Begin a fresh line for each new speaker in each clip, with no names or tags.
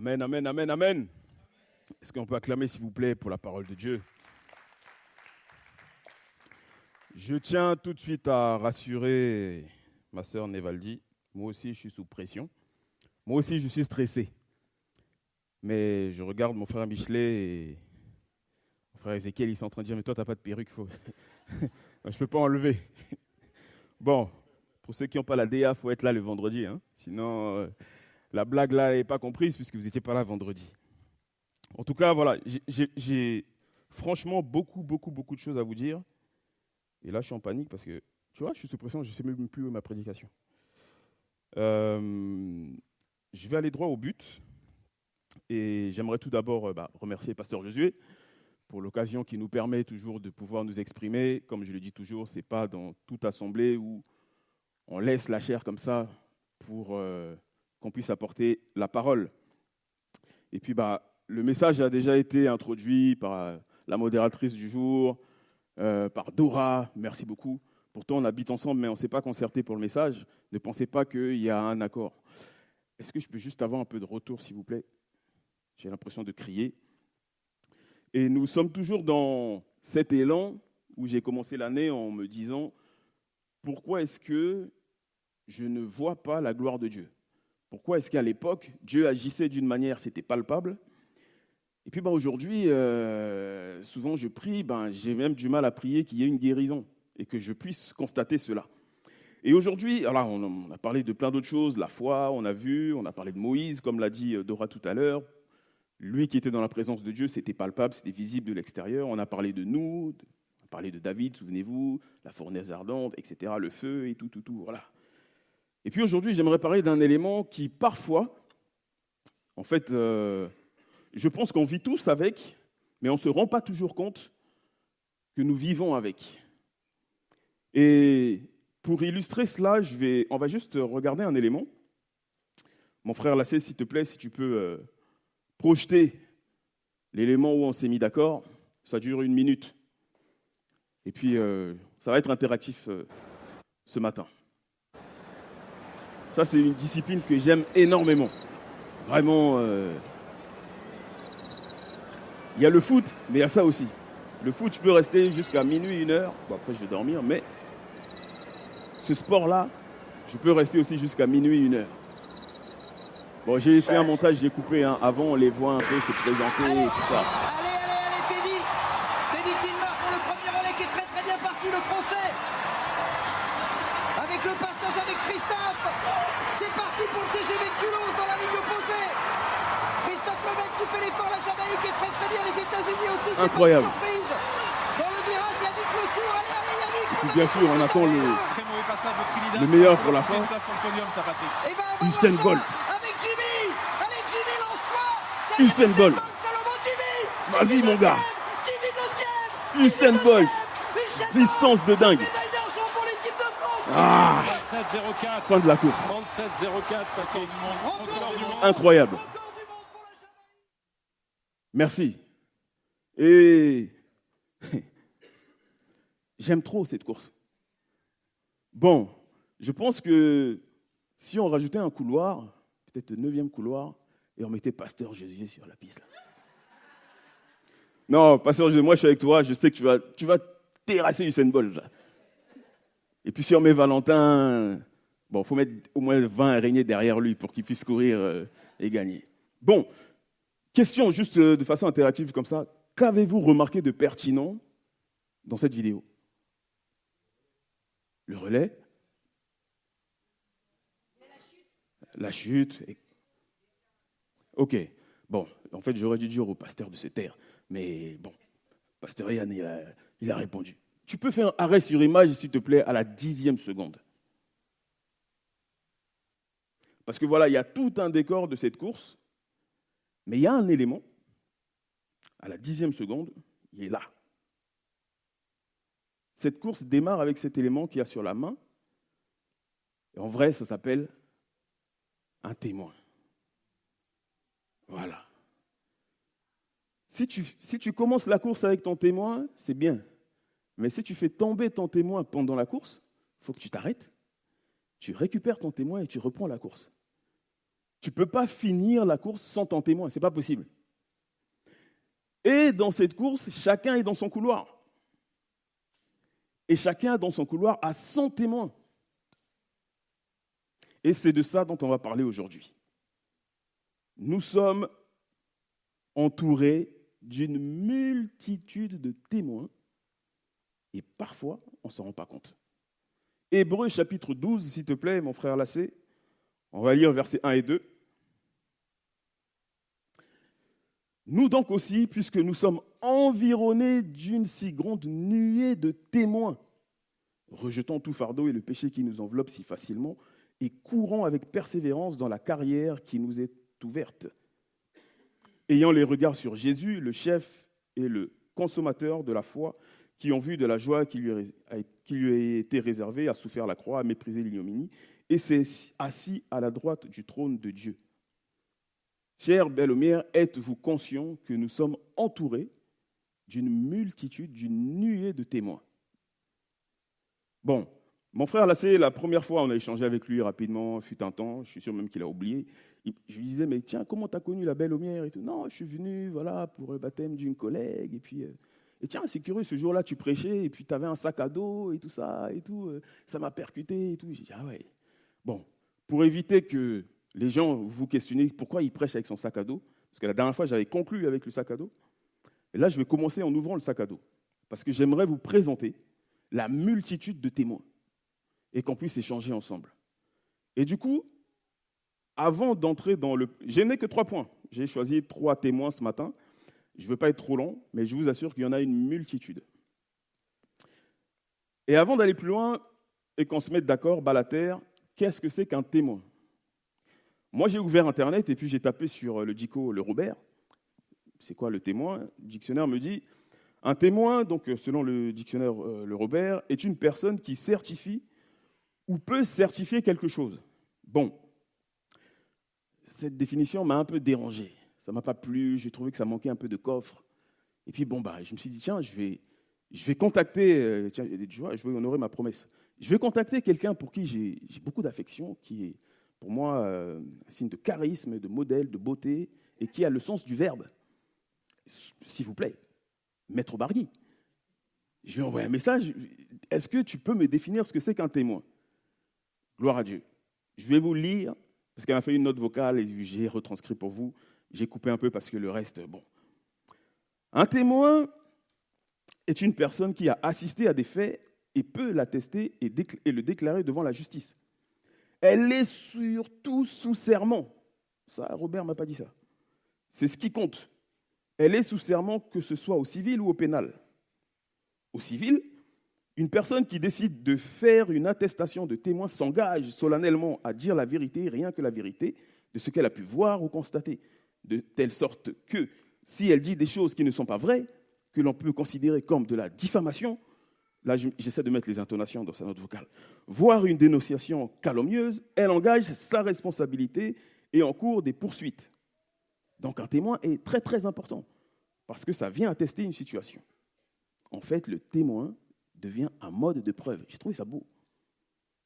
Amen, amen, amen, amen. Est-ce qu'on peut acclamer, s'il vous plaît, pour la parole de Dieu? Je tiens tout de suite à rassurer ma sœur Nevaldi. Moi aussi, je suis sous pression. Moi aussi, je suis stressé. Mais je regarde mon frère Michelet et mon frère Ézéchiel, ils sont en train de dire « Mais toi, tu n'as pas de perruque, faut... je ne peux pas enlever. » Bon, pour ceux qui n'ont pas la DA, il faut être là le vendredi. Hein. Sinon, la blague là n'est pas comprise puisque vous n'étiez pas là vendredi. En tout cas, voilà, j'ai franchement beaucoup de choses à vous dire. Et là, je suis en panique parce que, tu vois, je suis sous pression, je ne sais même plus où est ma prédication. Je vais aller droit au but. Et j'aimerais tout d'abord remercier Pasteur Josué pour l'occasion qui nous permet toujours de pouvoir nous exprimer. Comme je le dis toujours, ce n'est pas dans toute assemblée où on laisse la chair comme ça pour qu'on puisse apporter la parole. Et puis, le message a déjà été introduit par la modératrice du jour, par Dora, merci beaucoup. Pourtant, on habite ensemble, mais on ne s'est pas concerté pour le message. Ne pensez pas qu'il y a un accord. Est-ce que je peux juste avoir un peu de retour, s'il vous plaît? J'ai l'impression de crier. Et nous sommes toujours dans cet élan où j'ai commencé l'année en me disant « Pourquoi est-ce que je ne vois pas la gloire de Dieu ?» Pourquoi est-ce qu'à l'époque, Dieu agissait d'une manière, c'était palpable? Et puis aujourd'hui, souvent je prie, j'ai même du mal à prier qu'il y ait une guérison et que je puisse constater cela. Et aujourd'hui, alors on a parlé de plein d'autres choses, la foi, on a parlé de Moïse, comme l'a dit Dora tout à l'heure. Lui qui était dans la présence de Dieu, c'était palpable, c'était visible de l'extérieur. On a parlé de nous, on a parlé de David, souvenez-vous, la fournaise ardente, etc., le feu et tout, voilà. Et puis aujourd'hui, j'aimerais parler d'un élément qui parfois, en fait, je pense qu'on vit tous avec, mais on ne se rend pas toujours compte que nous vivons avec. Et pour illustrer cela, on va juste regarder un élément. Mon frère Lassé, s'il te plaît, si tu peux projeter l'élément où on s'est mis d'accord. Ça dure 1 minute. Et puis, ça va être interactif ce matin. Ça, c'est une discipline que j'aime énormément. Vraiment, il y a le foot, mais il y a ça aussi. Le foot, je peux rester jusqu'à minuit, 1h. Bon, après, je vais dormir, mais ce sport-là, je peux rester aussi jusqu'à minuit, 1h. Bon, j'ai fait un montage, j'ai coupé. Avant, on les voit un peu se présenter et tout ça.
Allez, Teddy. Teddy Tillmar pour le premier relais qui est très bien parti, le français. Avec le passage avec Christophe. C'est parti pour le TGV de Toulouse dans la ligne opposée. Christophe Lemaitre qui fait l'effort, la Jamaïque est très bien, les États-Unis aussi, c'est
incroyable.
Pas une surprise. Dans le virage, Yannick Le Sourd, allez Yannick.
Et puis bien sûr, on attend le meilleur pour la fin. Usain Bolt.
Avec Jimmy, lance-toi.
Usain Bolt. Vas-y mon gars. Usain Bolt. Distance de dingue. Ah, fin de la course. Incroyable. Merci. Et j'aime trop cette course. Bon, je pense que si on rajoutait un couloir, peut-être le 9e couloir, et on mettait Pasteur Josué sur la piste. Là. Non, Pasteur Josué, moi je suis avec toi, je sais que tu vas terrasser Usain Bolt. Là. Et puis si on met Valentin, il faut mettre au moins 20 araignées derrière lui pour qu'il puisse courir et gagner. Bon, question juste de façon interactive comme ça. Qu'avez-vous remarqué de pertinent dans cette vidéo? Le relais? La chute. Ok. Bon, en fait, j'aurais dû dire au pasteur de se taire. Mais bon, pasteur Yann, il a répondu. Tu peux faire un arrêt sur image, s'il te plaît, à la 10e seconde. Parce que voilà, il y a tout un décor de cette course, mais il y a un élément, à la 10e seconde, il est là. Cette course démarre avec cet élément qu'il y a sur la main. Et en vrai, ça s'appelle un témoin. Voilà. Si tu commences la course avec ton témoin, c'est bien. Mais si tu fais tomber ton témoin pendant la course, il faut que tu t'arrêtes, tu récupères ton témoin et tu reprends la course. Tu ne peux pas finir la course sans ton témoin, ce n'est pas possible. Et dans cette course, chacun est dans son couloir. Et chacun dans son couloir a son témoin. Et c'est de ça dont on va parler aujourd'hui. Nous sommes entourés d'une multitude de témoins et parfois, on ne s'en rend pas compte. Hébreux chapitre 12, s'il te plaît, mon frère Lassé. On va lire versets 1 et 2. Nous donc aussi, puisque nous sommes environnés d'une si grande nuée de témoins, rejetons tout fardeau et le péché qui nous enveloppe si facilement et courons avec persévérance dans la carrière qui nous est ouverte. Ayant les regards sur Jésus, le chef et le consommateur de la foi, qui ont vu de la joie qui lui a été réservée, a souffert la croix, a méprisé l'ignominie, et s'est assis à la droite du trône de Dieu. Chers Belle-Lumière, êtes-vous conscients que nous sommes entourés d'une multitude, d'une nuée de témoins? Bon, mon frère Lassé, la première fois, on a échangé avec lui rapidement, fut un temps, je suis sûr même qu'il a oublié. Je lui disais, mais tiens, comment tu as connu la Belle-Lumière et tout? Non, je suis venu voilà, pour le baptême d'une collègue, et puis... Et tiens, c'est curieux, ce jour-là, tu prêchais, et puis tu avais un sac à dos, et tout ça, ça m'a percuté, et tout. J'ai dit, ah ouais. Bon, pour éviter que les gens vous questionnent pourquoi il prêche avec son sac à dos, parce que la dernière fois, j'avais conclu avec le sac à dos, et là, je vais commencer en ouvrant le sac à dos, parce que j'aimerais vous présenter la multitude de témoins, et qu'on puisse échanger ensemble. Et du coup, avant d'entrer dans le... Je n'ai que 3 points. J'ai choisi 3 témoins ce matin. Je ne veux pas être trop long, mais je vous assure qu'il y en a une multitude. Et avant d'aller plus loin et qu'on se mette d'accord, Balater, qu'est-ce que c'est qu'un témoin? Moi, j'ai ouvert Internet et puis j'ai tapé sur le dico Le Robert. C'est quoi le témoin? Le dictionnaire me dit, un témoin, donc selon le dictionnaire Le Robert, est une personne qui certifie ou peut certifier quelque chose. Bon, cette définition m'a un peu dérangé. Ça ne m'a pas plu, j'ai trouvé que ça manquait un peu de coffre. Et puis, je me suis dit, tiens, je vais contacter, je vais honorer ma promesse. Je vais contacter quelqu'un pour qui j'ai beaucoup d'affection, qui est pour moi un signe de charisme, de modèle, de beauté, et qui a le sens du verbe. S'il vous plaît, Maître Bargui. Je lui ai envoyé un message, est-ce que tu peux me définir ce que c'est qu'un témoin? Gloire à Dieu. Je vais vous lire, parce qu'elle m'a fait une note vocale et j'ai retranscrit pour vous. J'ai coupé un peu parce que le reste, bon. Un témoin est une personne qui a assisté à des faits et peut l'attester et le déclarer devant la justice. Elle est surtout sous serment. Ça, Robert ne m'a pas dit ça. C'est ce qui compte. Elle est sous serment, que ce soit au civil ou au pénal. Au civil, une personne qui décide de faire une attestation de témoin s'engage solennellement à dire la vérité, rien que la vérité, de ce qu'elle a pu voir ou constater, de telle sorte que, si elle dit des choses qui ne sont pas vraies, que l'on peut considérer comme de la diffamation, là j'essaie de mettre les intonations dans sa note vocale, voire une dénonciation calomnieuse, elle engage sa responsabilité et encourt des poursuites. Donc un témoin est très très important, parce que ça vient attester une situation. En fait, le témoin devient un mode de preuve. J'ai trouvé ça beau.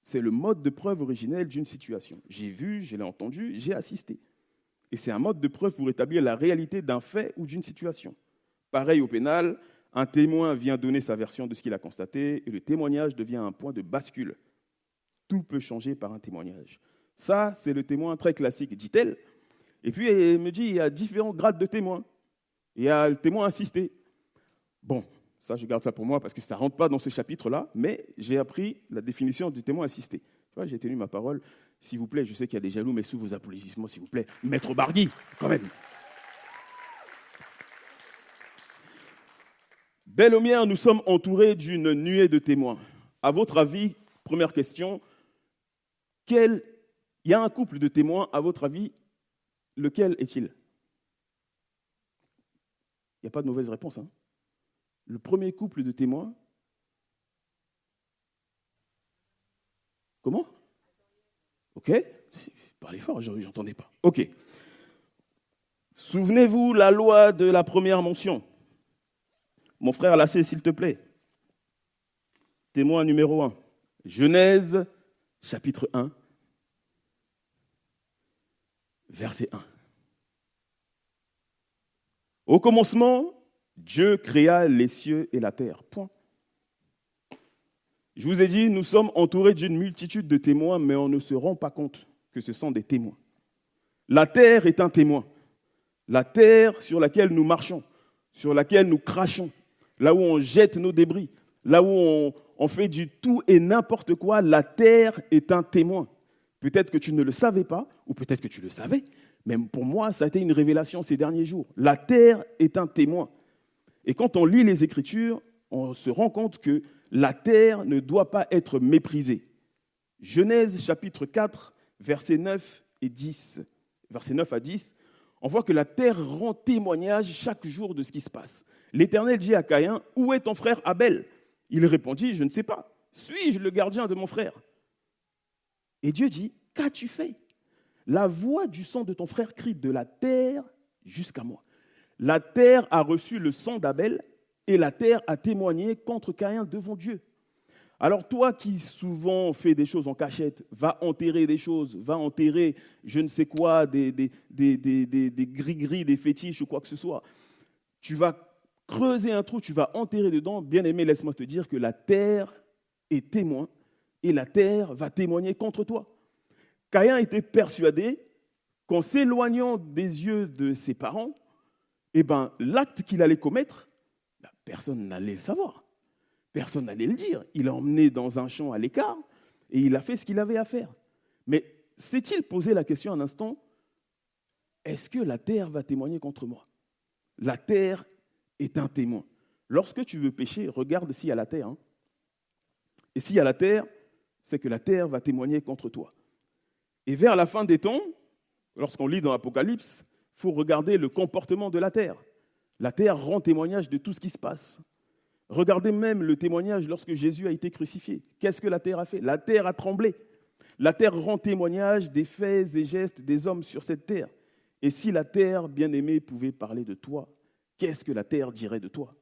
C'est le mode de preuve originel d'une situation. J'ai vu, je l'ai entendu, j'ai assisté. Et c'est un mode de preuve pour établir la réalité d'un fait ou d'une situation. Pareil au pénal, un témoin vient donner sa version de ce qu'il a constaté et le témoignage devient un point de bascule. Tout peut changer par un témoignage. Ça, c'est le témoin très classique, dit-elle. Et puis, elle me dit, il y a différents grades de témoins. Il y a le témoin assisté. Bon, ça, je garde ça pour moi parce que ça ne rentre pas dans ce chapitre-là, mais j'ai appris la définition du témoin assisté. Tu vois, j'ai tenu ma parole. S'il vous plaît, je sais qu'il y a des jaloux, mais sous vos applaudissements, s'il vous plaît, Maître Bargui, quand même. Belle-Lumière, nous sommes entourés d'une nuée de témoins. À votre avis, première question, il y a un couple de témoins, à votre avis, lequel est-il? Il n'y a pas de mauvaise réponse. Hein. Le premier couple de témoins, comment? Ok, parlez fort, j'entendais pas. Ok. Souvenez-vous la loi de la première mention. Mon frère Lassé, s'il te plaît. Témoin numéro 1. Genèse, chapitre 1, verset 1. Au commencement, Dieu créa les cieux et la terre. Point. Je vous ai dit, nous sommes entourés d'une multitude de témoins, mais on ne se rend pas compte que ce sont des témoins. La terre est un témoin. La terre sur laquelle nous marchons, sur laquelle nous crachons, là où on jette nos débris, là où on fait du tout et n'importe quoi, la terre est un témoin. Peut-être que tu ne le savais pas, ou peut-être que tu le savais, mais pour moi, ça a été une révélation ces derniers jours. La terre est un témoin. Et quand on lit les Écritures, on se rend compte que la terre ne doit pas être méprisée. Genèse chapitre 4, versets 9 et 10. Versets 9 à 10, on voit que la terre rend témoignage chaque jour de ce qui se passe. L'Éternel dit à Caïn, « Où est ton frère Abel ?» Il répondit, « Je ne sais pas. Suis-je le gardien de mon frère ?» Et Dieu dit, « Qu'as-tu fait ? La voix du sang de ton frère crie de la terre jusqu'à moi. La terre a reçu le sang d'Abel et la terre a témoigné contre Caïn devant Dieu. Alors toi qui souvent fais des choses en cachette, va enterrer des choses, va enterrer je ne sais quoi, des gris-gris, des fétiches ou quoi que ce soit. Tu vas creuser un trou, tu vas enterrer dedans. Bien-aimé, laisse-moi te dire que la terre est témoin et la terre va témoigner contre toi. Caïn était persuadé qu'en s'éloignant des yeux de ses parents, l'acte qu'il allait commettre, personne n'allait le savoir. Personne n'allait le dire. Il l'a emmené dans un champ à l'écart et il a fait ce qu'il avait à faire. Mais s'est-il posé la question un instant, est-ce que la terre va témoigner contre moi ? La terre est un témoin. Lorsque tu veux pécher, regarde s'il y a la terre. Et s'il y a la terre, c'est que la terre va témoigner contre toi. Et vers la fin des temps, lorsqu'on lit dans l'Apocalypse, il faut regarder le comportement de la terre. La terre rend témoignage de tout ce qui se passe. Regardez même le témoignage lorsque Jésus a été crucifié. Qu'est-ce que la terre a fait ? La terre a tremblé. La terre rend témoignage des faits et gestes des hommes sur cette terre. Et si la terre, bien-aimée, pouvait parler de toi, qu'est-ce que la terre dirait de toi ?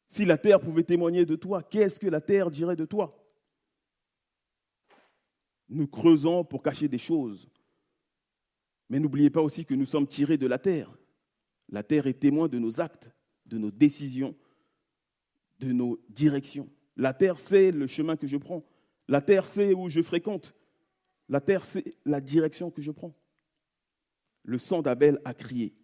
Si la terre pouvait témoigner de toi, qu'est-ce que la terre dirait de toi ? Nous creusons pour cacher des choses. Mais n'oubliez pas aussi que nous sommes tirés de la terre. La terre est témoin de nos actes, de nos décisions, de nos directions. La terre sait le chemin que je prends. La terre sait où je fréquente. La terre sait la direction que je prends. Le sang d'Abel a crié.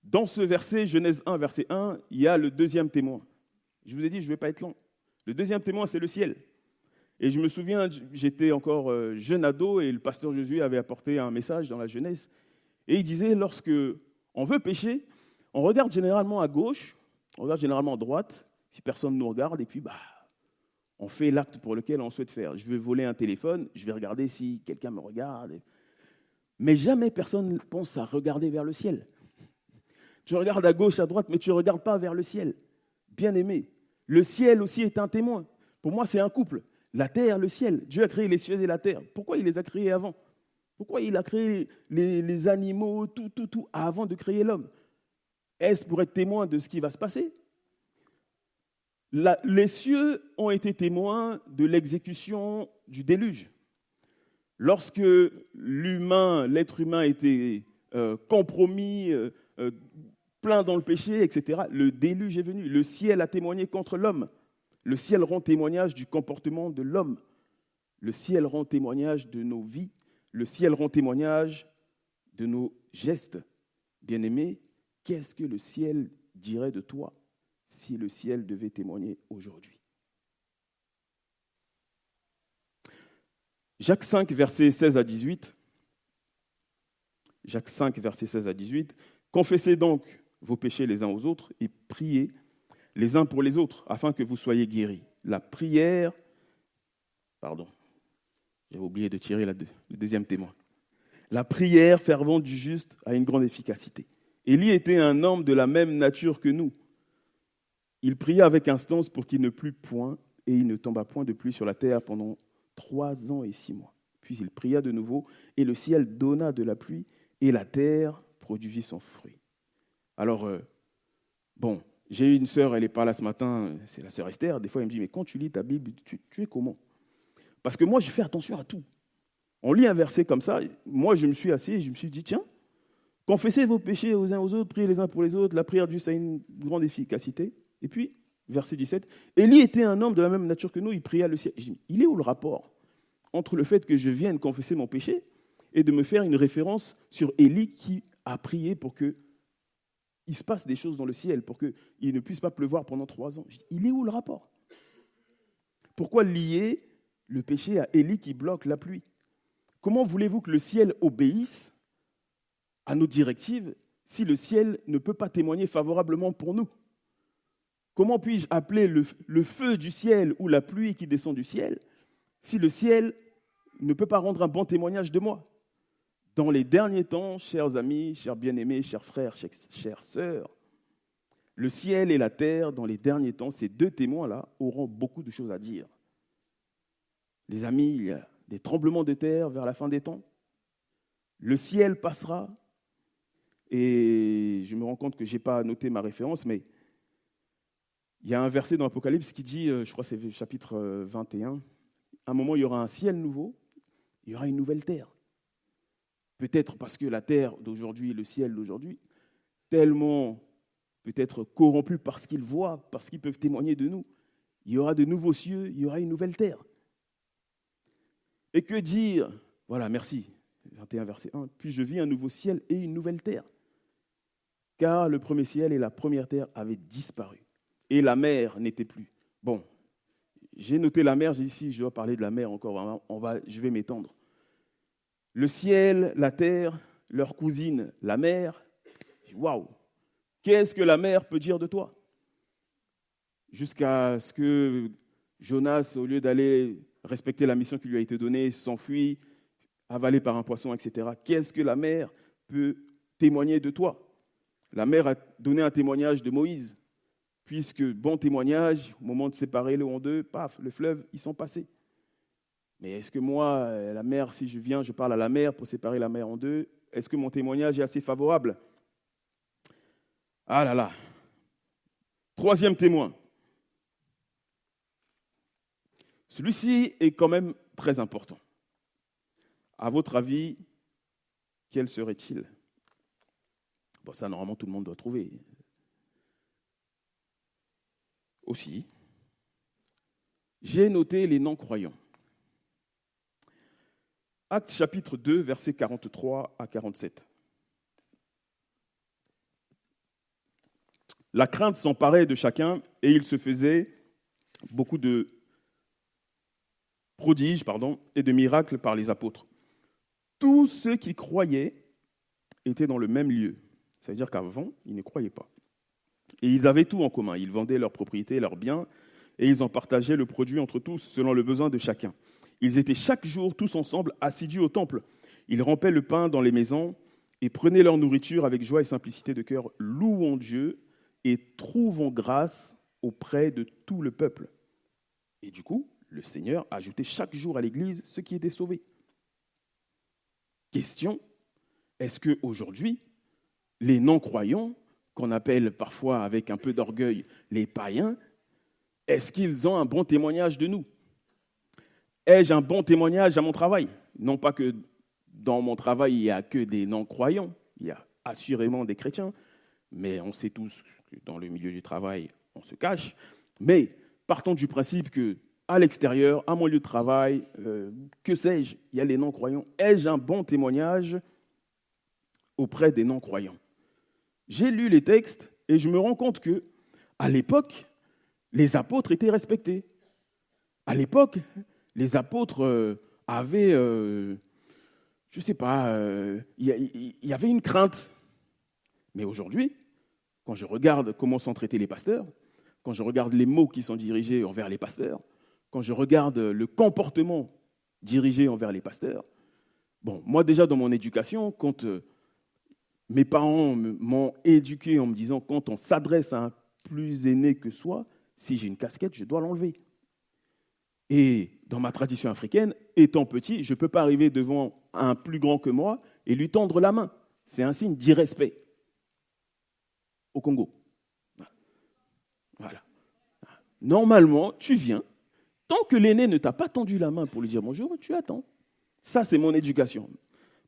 Dans ce verset, Genèse 1, verset 1, il y a le deuxième témoin. Je vous ai dit, je ne vais pas être long. Le deuxième témoin, c'est le ciel. Et je me souviens, j'étais encore jeune ado et le pasteur Josué avait apporté un message dans la jeunesse. Et il disait, lorsque on veut pécher, on regarde généralement à gauche, on regarde généralement à droite, si personne ne nous regarde, et puis on fait l'acte pour lequel on souhaite faire. Je vais voler un téléphone, je vais regarder si quelqu'un me regarde. Mais jamais personne ne pense à regarder vers le ciel. Tu regardes à gauche, à droite, mais tu ne regardes pas vers le ciel. Bien-aimé, le ciel aussi est un témoin. Pour moi, c'est un couple. La terre, le ciel. Dieu a créé les cieux et la terre. Pourquoi il les a créés avant ? Pourquoi il a créé les animaux, tout, avant de créer l'homme ? Est-ce pour être témoin de ce qui va se passer ? Les cieux ont été témoins de l'exécution du déluge. Lorsque l'être humain était compromis, plein dans le péché, etc., le déluge est venu. Le ciel a témoigné contre l'homme. Le ciel rend témoignage du comportement de l'homme. Le ciel rend témoignage de nos vies. Le ciel rend témoignage de nos gestes. Bien-aimé, qu'est-ce que le ciel dirait de toi si le ciel devait témoigner aujourd'hui ? Jacques 5, versets 16 à 18. Jacques 5, versets 16 à 18. « Confessez donc vos péchés les uns aux autres et priez les uns pour les autres, afin que vous soyez guéris. » La prière, j'avais oublié de tirer le deuxième témoin. La prière fervente du juste a une grande efficacité. Élie était un homme de la même nature que nous. Il pria avec instance pour qu'il ne plût point, et il ne tomba point de pluie sur la terre pendant 3 ans et 6 mois. Puis il pria de nouveau, et le ciel donna de la pluie, et la terre produisit son fruit. Alors, j'ai eu une sœur, elle n'est pas là ce matin, c'est la sœur Esther. Des fois, elle me dit, mais quand tu lis ta Bible, tu es comment ? Parce que moi, je fais attention à tout. On lit un verset comme ça, moi je me suis assis et je me suis dit, tiens, confessez vos péchés aux uns aux autres, priez les uns pour les autres, la prière de juste a une grande efficacité. Et puis, verset 17, Élie était un homme de la même nature que nous, il pria le ciel. Je dis, il est où le rapport entre le fait que je vienne confesser mon péché et de me faire une référence sur Élie qui a prié pour qu'il se passe des choses dans le ciel, pour qu'il ne puisse pas pleuvoir pendant 3 ans. Je dis, il est où le rapport? Pourquoi lier le péché à Élie qui bloque la pluie? Comment voulez-vous que le ciel obéisse à nos directives si le ciel ne peut pas témoigner favorablement pour nous? Comment puis-je appeler le feu du ciel ou la pluie qui descend du ciel si le ciel ne peut pas rendre un bon témoignage de moi? Dans les derniers temps, chers amis, chers bien-aimés, chers frères, chères sœurs, le ciel et la terre, dans les derniers temps, ces deux témoins-là auront beaucoup de choses à dire. Les amis, il y a des tremblements de terre vers la fin des temps. Le ciel passera. Et je me rends compte que je n'ai pas noté ma référence, mais il y a un verset dans l'Apocalypse qui dit, je crois que c'est le chapitre 21, à un moment, il y aura un ciel nouveau, il y aura une nouvelle terre. Peut-être parce que la terre d'aujourd'hui, le ciel d'aujourd'hui, tellement peut-être corrompu par ce qu'ils voient, parce qu'ils peuvent témoigner de nous, il y aura de nouveaux cieux, il y aura une nouvelle terre. Et que dire? Voilà, merci. 21, verset 1. Puis je vis un nouveau ciel et une nouvelle terre. Car le premier ciel et la première terre avaient disparu. Et la mer n'était plus. Bon, j'ai noté la mer, j'ai dit si je dois parler de la mer encore, je vais m'étendre. Le ciel, la terre, leur cousine, la mer. Waouh! Qu'est-ce que la mer peut dire de toi? Jusqu'à ce que Jonas, au lieu d'aller respecter la mission qui lui a été donnée, s'enfuit, avalé par un poisson, etc. Qu'est-ce que la mer peut témoigner de toi? La mer a donné un témoignage de Moïse, puisque, bon témoignage, au moment de séparer le en deux, paf, le fleuve, ils sont passés. Mais est-ce que moi, la mer, si je viens, je parle à la mer pour séparer la mer en deux, est-ce que mon témoignage est assez favorable? Ah là là. Troisième témoin. Celui-ci est quand même très important. À votre avis, quel serait-il? Bon, ça, normalement, tout le monde doit trouver. Aussi, j'ai noté les non-croyants. Actes chapitre 2, versets 43 à 47. La crainte s'emparait de chacun et il se faisait beaucoup de prodiges et de miracles par les apôtres. Tous ceux qui croyaient étaient dans le même lieu. Ça veut dire qu'avant, ils ne croyaient pas. Et ils avaient tout en commun. Ils vendaient leurs propriétés, leurs biens, et ils en partageaient le produit entre tous, selon le besoin de chacun. Ils étaient chaque jour tous ensemble assidus au temple. Ils rampaient le pain dans les maisons et prenaient leur nourriture avec joie et simplicité de cœur, louant Dieu et trouvant grâce auprès de tout le peuple. Et du coup, le Seigneur ajoutait chaque jour à l'Église ceux qui étaient sauvés. Question, est-ce qu'aujourd'hui, les non-croyants, qu'on appelle parfois avec un peu d'orgueil les païens, est-ce qu'ils ont un bon témoignage de nous? Ai-je un bon témoignage à mon travail? Non pas que dans mon travail, il n'y a que des non-croyants, il y a assurément des chrétiens, mais on sait tous que dans le milieu du travail, on se cache. Mais partons du principe qu'à l'extérieur, à mon lieu de travail, que sais-je, il y a les non-croyants. Ai-je un bon témoignage auprès des non-croyants? J'ai lu les textes et je me rends compte qu'à l'époque, les apôtres étaient respectés. À l'époque, les apôtres avaient, je ne sais pas, il y avait une crainte. Mais aujourd'hui, quand je regarde comment sont traités les pasteurs, quand je regarde les mots qui sont dirigés envers les pasteurs, quand je regarde le comportement dirigé envers les pasteurs, bon, moi déjà dans mon éducation, quand mes parents m'ont éduqué en me disant quand on s'adresse à un plus aîné que soi, si j'ai une casquette, je dois l'enlever. Et dans ma tradition africaine, étant petit, je ne peux pas arriver devant un plus grand que moi et lui tendre la main. C'est un signe d'irrespect. Au Congo. Voilà. Normalement, tu viens. Tant que l'aîné ne t'a pas tendu la main pour lui dire bonjour, tu attends. Ça, c'est mon éducation.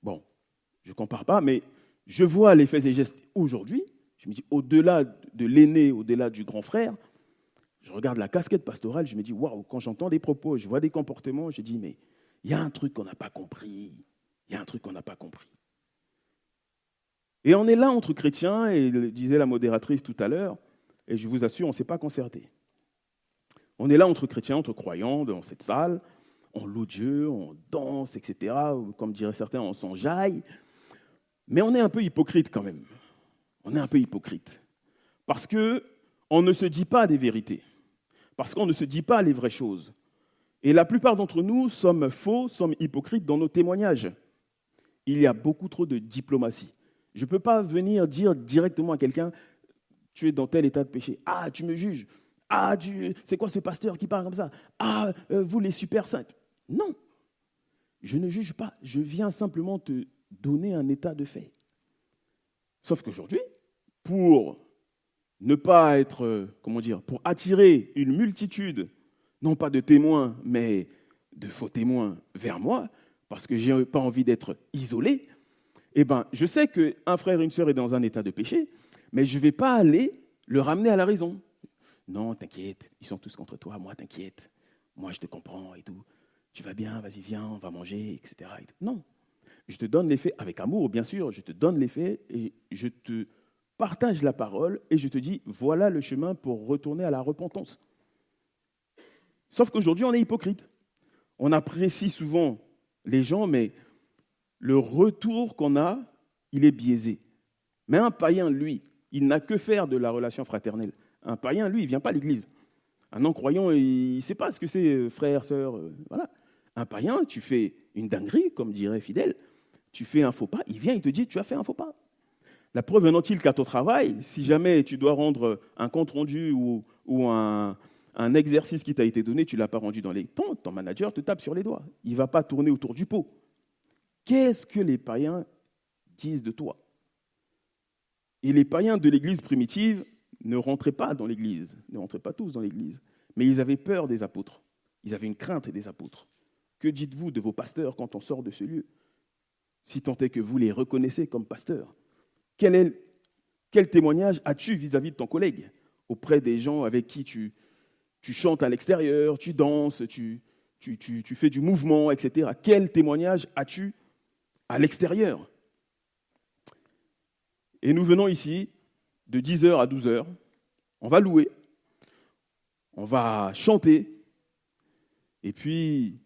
Bon, je ne compare pas, mais je vois les faits et gestes aujourd'hui. Je me dis, au-delà de l'aîné, au-delà du grand frère, je regarde la casquette pastorale, je me dis, waouh, quand j'entends des propos, je vois des comportements, je dis, mais il y a un truc qu'on n'a pas compris. Il y a un truc qu'on n'a pas compris. Et on est là entre chrétiens, et disait la modératrice tout à l'heure, et je vous assure, on ne s'est pas concerté. On est là entre chrétiens, entre croyants, dans cette salle, on loue Dieu, on danse, etc. Comme diraient certains, on s'enjaille. Mais on est un peu hypocrite quand même. On est un peu hypocrite. Parce qu'on ne se dit pas des vérités. Parce qu'on ne se dit pas les vraies choses. Et la plupart d'entre nous sommes faux, sommes hypocrites dans nos témoignages. Il y a beaucoup trop de diplomatie. Je ne peux pas venir dire directement à quelqu'un, tu es dans tel état de péché. Ah, tu me juges. Ah, c'est quoi ce pasteur qui parle comme ça? Ah, vous les super saints. Non, je ne juge pas. Je viens simplement te donner un état de fait. Sauf qu'aujourd'hui, pour ne pas être, pour attirer une multitude, non pas de témoins, mais de faux témoins vers moi, parce que je n'ai pas envie d'être isolé, je sais qu'un frère et une sœur est dans un état de péché, mais je ne vais pas aller le ramener à la raison. Non, t'inquiète, ils sont tous contre toi, moi t'inquiète, moi je te comprends et tout. Tu vas bien, vas-y viens, on va manger, etc. Non, je te donne les faits, avec amour bien sûr, je te donne les faits et je te partage la parole et je te dis, voilà le chemin pour retourner à la repentance. Sauf qu'aujourd'hui, on est hypocrite. On apprécie souvent les gens, mais le retour qu'on a, il est biaisé. Mais un païen, lui, il n'a que faire de la relation fraternelle. Un païen, lui, il ne vient pas à l'église. Un non-croyant, il ne sait pas ce que c'est, frère, sœur, voilà. Un païen, tu fais une dinguerie, comme dirait Fidèle, tu fais un faux pas, il vient, il te dit, tu as fait un faux pas. La preuve venant-il qu'à ton travail, si jamais tu dois rendre un compte-rendu ou un exercice qui t'a été donné, tu ne l'as pas rendu dans les temps, ton manager te tape sur les doigts. Il ne va pas tourner autour du pot. Qu'est-ce que les païens disent de toi? Et les païens de l'Église primitive ne rentraient pas dans l'Église, ne rentraient pas tous dans l'Église, mais ils avaient peur des apôtres. Ils avaient une crainte des apôtres. Que dites-vous de vos pasteurs quand on sort de ce lieu? Si tant est que vous les reconnaissez comme pasteurs. Quel témoignage as-tu vis-à-vis de ton collègue, auprès des gens avec qui tu chantes à l'extérieur, tu danses, tu fais du mouvement, etc. Quel témoignage as-tu à l'extérieur? Et nous venons ici de 10h à 12h, on va louer, on va chanter, et puis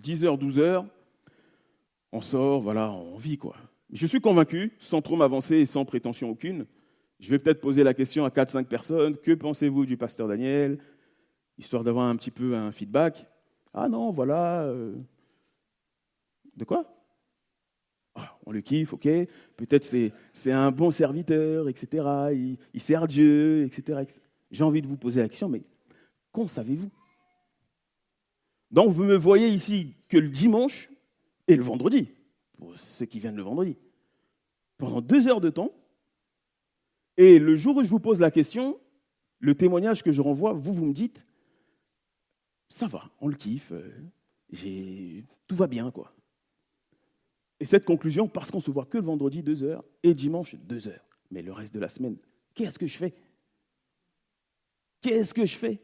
10h, 12h, on sort, voilà, on vit quoi. Je suis convaincu, sans trop m'avancer et sans prétention aucune, je vais peut-être poser la question à 4-5 personnes, que pensez-vous du pasteur Daniel, histoire d'avoir un petit peu un feedback. Ah non, voilà, de quoi? On le kiffe, ok, peut-être c'est un bon serviteur, etc., il sert Dieu, etc. J'ai envie de vous poser la question, mais qu'en savez-vous? Donc vous me voyez ici que le dimanche et le vendredi, pour ceux qui viennent le vendredi, pendant 2 heures de temps, et le jour où je vous pose la question, le témoignage que je renvoie, vous me dites, ça va, on le kiffe, tout va bien, quoi. Et cette conclusion, parce qu'on ne se voit que le vendredi 2 heures et dimanche 2 heures. Mais le reste de la semaine, qu'est-ce que je fais? Qu'est-ce que je fais?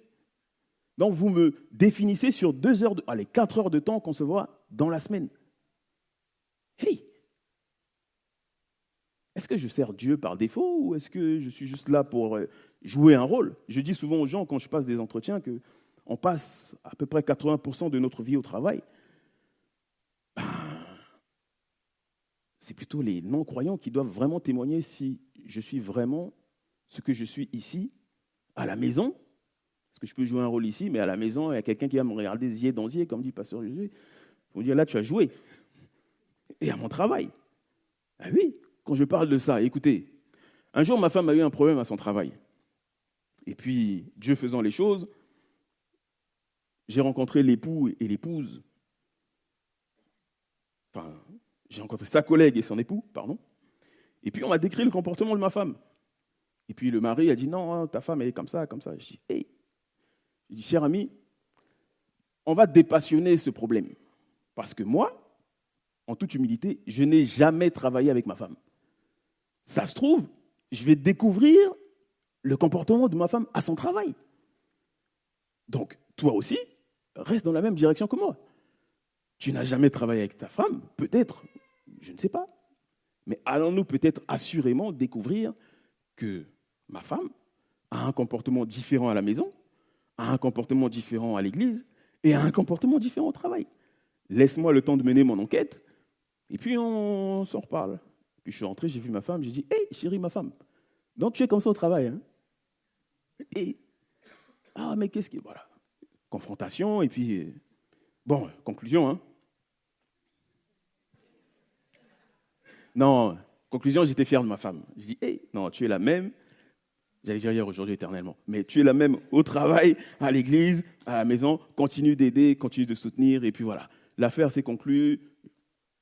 Donc vous me définissez sur 2 heures, 4 heures de temps qu'on se voit dans la semaine. Hey! Est-ce que je sers Dieu par défaut ou est-ce que je suis juste là pour jouer un rôle? Je dis souvent aux gens quand je passe des entretiens qu'on passe à peu près 80% de notre vie au travail. C'est plutôt les non-croyants qui doivent vraiment témoigner si je suis vraiment ce que je suis ici, à la maison, parce que je peux jouer un rôle ici, mais à la maison, il y a quelqu'un qui va me regarder zier dans zier, comme dit Pasteur Jésus. Il faut dire, là, tu as joué. Et à mon travail. Ah oui, quand je parle de ça, écoutez, un jour, ma femme a eu un problème à son travail. Et puis, Dieu faisant les choses, j'ai rencontré l'époux et l'épouse. Enfin, j'ai rencontré sa collègue et son époux, pardon. Et puis, on m'a décrit le comportement de ma femme. Et puis, le mari a dit, non, ta femme, elle est comme ça, comme ça. Je dis, hey. Je dis, cher ami, on va dépassionner ce problème. Parce que moi, en toute humilité, je n'ai jamais travaillé avec ma femme. Ça se trouve, je vais découvrir le comportement de ma femme à son travail. Donc, toi aussi, reste dans la même direction que moi. Tu n'as jamais travaillé avec ta femme, peut-être, je ne sais pas. Mais allons-nous peut-être assurément découvrir que ma femme a un comportement différent à la maison, a un comportement différent à l'église et a un comportement différent au travail. Laisse-moi le temps de mener mon enquête et puis on s'en reparle. Puis je suis rentré, j'ai vu ma femme, j'ai dit « Hey, chérie, ma femme, donc tu es comme ça au travail, hein ?» Et ah, mais qu'est-ce qui... Voilà. Confrontation, et puis... Bon, conclusion, hein. Non, conclusion, j'étais fier de ma femme. Je dis, hey, non, tu es la même, j'allais dire hier, aujourd'hui, éternellement, mais tu es la même au travail, à l'église, à la maison, continue d'aider, continue de soutenir, et puis voilà. L'affaire s'est conclue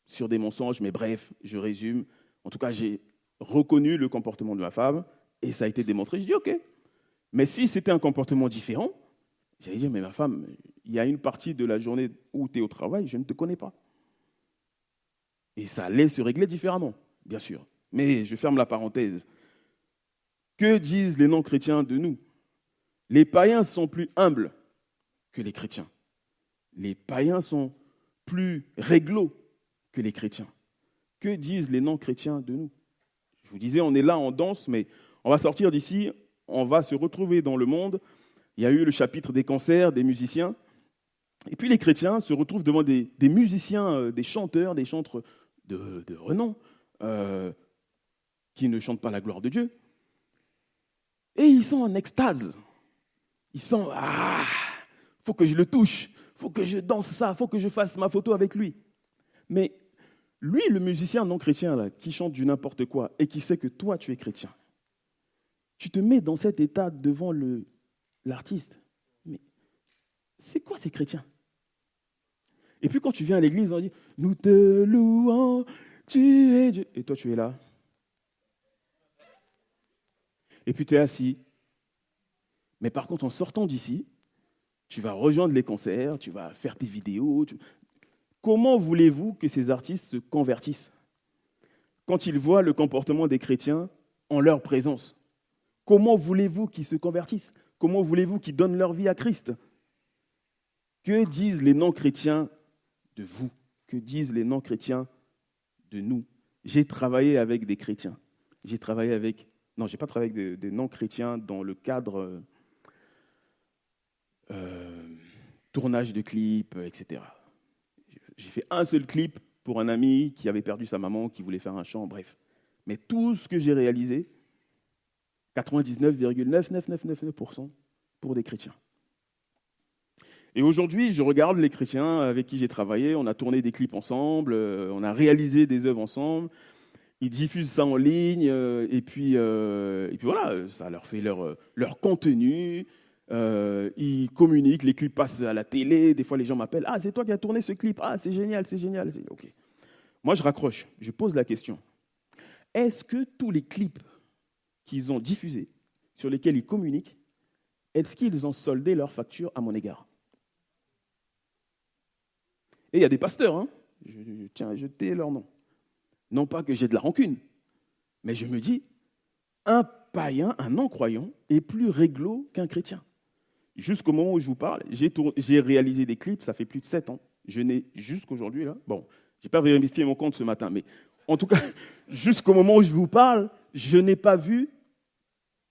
sur des mensonges, mais bref, je résume. En tout cas, j'ai reconnu le comportement de ma femme, et ça a été démontré. Je dis, ok. Mais si c'était un comportement différent, j'allais dire, mais ma femme, il y a une partie de la journée où tu es au travail, je ne te connais pas. Et ça allait se régler différemment, bien sûr. Mais je ferme la parenthèse. Que disent les non-chrétiens de nous? Les païens sont plus humbles que les chrétiens. Les païens sont plus réglo que les chrétiens. Que disent les non-chrétiens de nous? Je vous disais, on est là en danse, mais on va sortir d'ici, on va se retrouver dans le monde. Il y a eu le chapitre des cancers, des musiciens. Et puis les chrétiens se retrouvent devant des musiciens, des chanteurs, des chantres de renom, qui ne chantent pas la gloire de Dieu. Et ils sont en extase. Ils sont, faut que je le touche, faut que je danse ça, faut que je fasse ma photo avec lui. Mais lui, le musicien non chrétien, là, qui chante du n'importe quoi et qui sait que toi, tu es chrétien, tu te mets dans cet état devant l'artiste. Mais c'est quoi ces chrétiens? Et puis quand tu viens à l'église, on dit « Nous te louons, tu es Dieu ». Et toi, tu es là. Et puis tu es assis. Mais par contre, en sortant d'ici, tu vas rejoindre les concerts, tu vas faire tes vidéos. Comment voulez-vous que ces artistes se convertissent quand ils voient le comportement des chrétiens en leur présence? Comment voulez-vous qu'ils se convertissent? Comment voulez-vous qu'ils donnent leur vie à Christ? Que disent les non-chrétiens de vous? Que disent les non-chrétiens de nous? J'ai travaillé avec des chrétiens. Je n'ai pas travaillé avec des non-chrétiens dans le cadre tournage de clips, etc. J'ai fait un seul clip pour un ami qui avait perdu sa maman, qui voulait faire un chant, bref. Mais tout ce que j'ai réalisé, 99,9999% pour des chrétiens. Et aujourd'hui, je regarde les chrétiens avec qui j'ai travaillé, on a tourné des clips ensemble, on a réalisé des œuvres ensemble, ils diffusent ça en ligne, et puis voilà, ça leur fait leur contenu, ils communiquent, les clips passent à la télé, des fois les gens m'appellent, « Ah, c'est toi qui as tourné ce clip, ah, c'est génial, c'est génial. » Ok. Moi, je raccroche, je pose la question. Est-ce que tous les clips qu'ils ont diffusés, sur lesquels ils communiquent, est-ce qu'ils ont soldé leur facture à mon égard? Et il y a des pasteurs, hein, je tais leur nom. Non pas que j'ai de la rancune, mais je me dis, un païen, un non-croyant, est plus réglo qu'un chrétien. Jusqu'au moment où je vous parle, j'ai réalisé des clips, ça fait plus de 7 ans. Je n'ai jusqu'aujourd'hui, là, bon, je n'ai pas vérifié mon compte ce matin, mais en tout cas, jusqu'au moment où je vous parle, je n'ai pas vu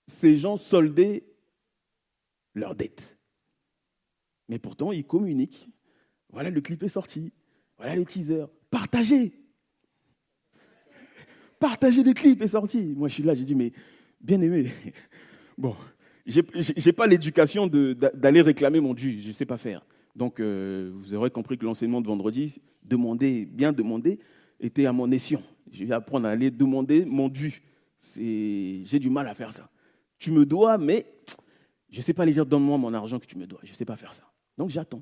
ces gens solder leurs dettes. Mais pourtant, ils communiquent. Voilà, le clip est sorti. Voilà le teaser. Partagez. Partagez, le clip est sorti. Moi, je suis là, j'ai dit, mais bien aimé. Bon, j'ai pas l'éducation d'aller réclamer mon dû. Je ne sais pas faire. Donc, vous aurez compris que l'enseignement de vendredi, bien demander, était à mon escient. Je vais apprendre à aller demander mon dû. J'ai du mal à faire ça. Tu me dois, mais je ne sais pas les dire, donne-moi mon argent que tu me dois. Je ne sais pas faire ça. Donc, j'attends.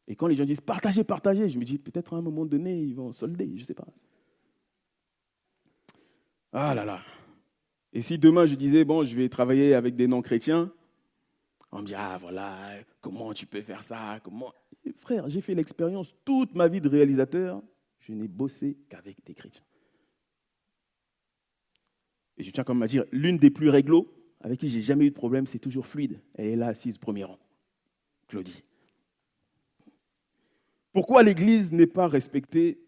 Et quand les gens disent partagez, partagez, je me dis peut-être à un moment donné, ils vont solder, je ne sais pas. Ah là là. Et si demain je disais, bon, je vais travailler avec des non-chrétiens, on me dit, ah voilà, comment tu peux faire ça? Comment? Frère, j'ai fait l'expérience toute ma vie de réalisateur, Je n'ai bossé qu'avec des chrétiens. Et je tiens quand même à dire, l'une des plus réglo, avec qui j'ai jamais eu de problème, c'est toujours fluide. Elle est là, assise, premier rang. Claudie. Pourquoi l'Église n'est pas respectée?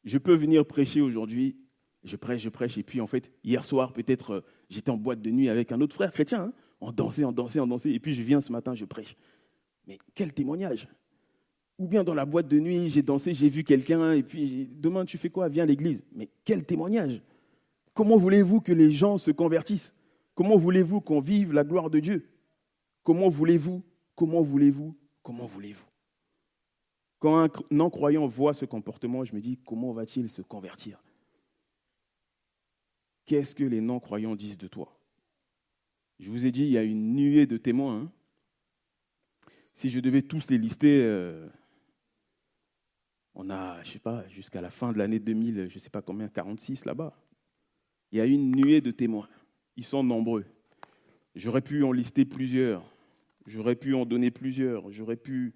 Je peux venir prêcher aujourd'hui, je prêche, et puis en fait, hier soir, peut-être, j'étais en boîte de nuit avec un autre frère chrétien, hein, on dansait, et puis je viens ce matin, je prêche. Mais quel témoignage! Ou bien dans la boîte de nuit, j'ai dansé, j'ai vu quelqu'un, et puis demain, tu fais quoi? Viens à l'église. Mais quel témoignage! Comment voulez-vous que les gens se convertissent? Comment voulez-vous qu'on vive la gloire de Dieu? Comment voulez-vous? Quand un non-croyant voit ce comportement, je me dis, comment va-t-il se convertir? Qu'est-ce que les non-croyants disent de toi? Je vous ai dit, il y a une nuée de témoins. Hein. Si je devais tous les lister, on a, je ne sais pas, jusqu'à la fin de l'année 2000, je ne sais pas combien, 46 là-bas. Il y a une nuée de témoins. Ils sont nombreux. J'aurais pu en lister plusieurs. J'aurais pu en donner plusieurs. J'aurais pu,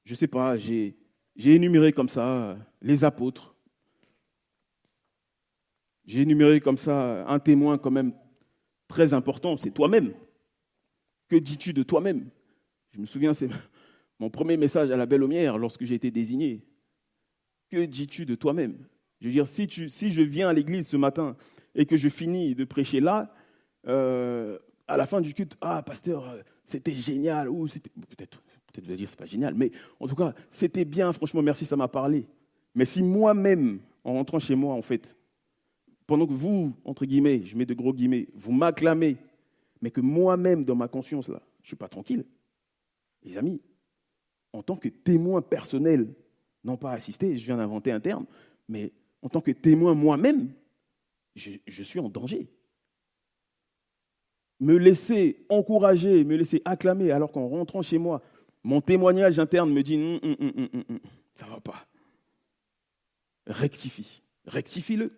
je ne sais pas, j'ai énuméré comme ça les apôtres. J'ai énuméré comme ça un témoin quand même très important, c'est toi-même. Que dis-tu de toi-même? Je me souviens, c'est mon premier message à la Belle Aumière lorsque j'ai été désigné. Que dis-tu de toi-même? Je veux dire, si je viens à l'église ce matin et que je finis de prêcher là, à la fin du culte, ah, pasteur, c'était génial, ou c'était, peut-être vous allez dire c'est pas génial, mais en tout cas, c'était bien, franchement, merci, ça m'a parlé. Mais si moi-même, en rentrant chez moi, en fait, pendant que vous, entre guillemets, je mets de gros guillemets, vous m'acclamez, mais que moi-même, dans ma conscience, là, je ne suis pas tranquille, les amis, en tant que témoin personnel, non pas assisté, je viens d'inventer un terme, mais en tant que témoin moi-même, je suis en danger. Me laisser encourager, me laisser acclamer, alors qu'en rentrant chez moi, mon témoignage interne me dit ça ne va pas. Rectifie-le.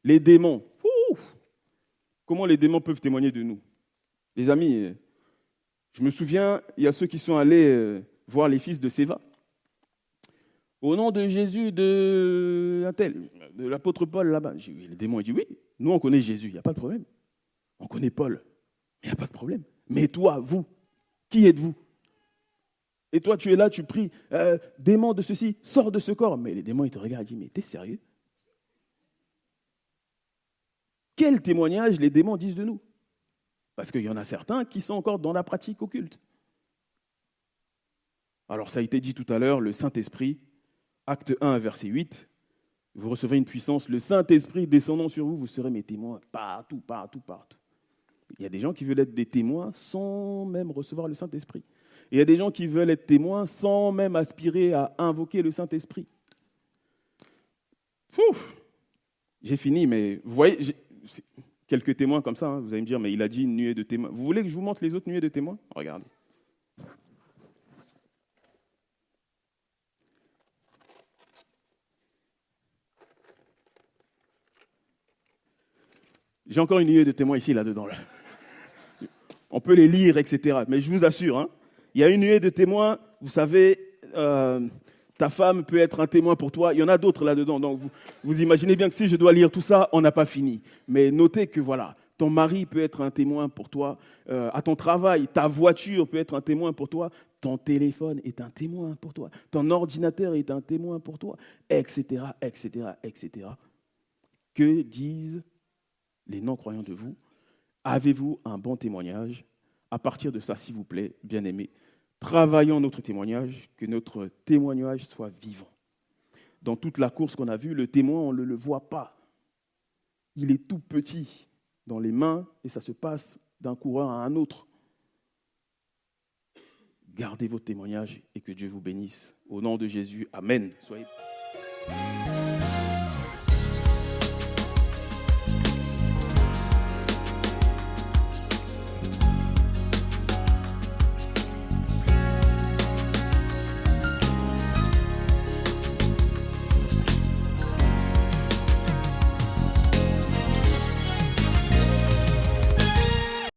Les démons, comment les démons peuvent témoigner de nous? Les amis, je me souviens, il y a ceux qui sont allés voir les fils de Séva. Au nom de Jésus, de l'apôtre Paul là-bas. Le démon a dit oui, nous on connaît Jésus, il n'y a pas de problème. On connaît Paul, il n'y a pas de problème. Mais toi, vous, qui êtes-vous? Et toi, tu es là, tu pries, démon de ceci, sors de ce corps. Mais les démons, ils te regardent et disent, mais t'es sérieux? Quel témoignage les démons disent de nous? Parce qu'il y en a certains qui sont encore dans la pratique occulte. Alors, ça a été dit tout à l'heure, le Saint-Esprit, acte 1, verset 8, vous recevrez une puissance, le Saint-Esprit descendant sur vous, vous serez mes témoins partout. Il y a des gens qui veulent être des témoins sans même recevoir le Saint-Esprit. Et il y a des gens qui veulent être témoins sans même aspirer à invoquer le Saint-Esprit. J'ai fini, mais vous voyez, quelques témoins comme ça, hein, vous allez me dire, mais il a dit une nuée de témoins. Vous voulez que je vous montre les autres nuées de témoins? Regardez. J'ai encore une nuée de témoins ici, là-dedans. Là. On peut les lire, etc. Mais je vous assure, hein, il y a une nuée de témoins, vous savez, ta femme peut être un témoin pour toi. Il y en a d'autres là-dedans. Donc vous imaginez bien que si je dois lire tout ça, on n'a pas fini. Mais notez que voilà, ton mari peut être un témoin pour toi. À ton travail, ta voiture peut être un témoin pour toi. Ton téléphone est un témoin pour toi. Ton ordinateur est un témoin pour toi, etc., etc., etc. Que disent les non-croyants de vous? Avez-vous un bon témoignage? À partir de ça, s'il vous plaît, bien-aimés, travaillons notre témoignage, que notre témoignage soit vivant. Dans toute la course qu'on a vue, le témoin, on ne le voit pas. Il est tout petit dans les mains et ça se passe d'un coureur à un autre. Gardez votre témoignage et que Dieu vous bénisse. Au nom de Jésus, Amen. Soyez...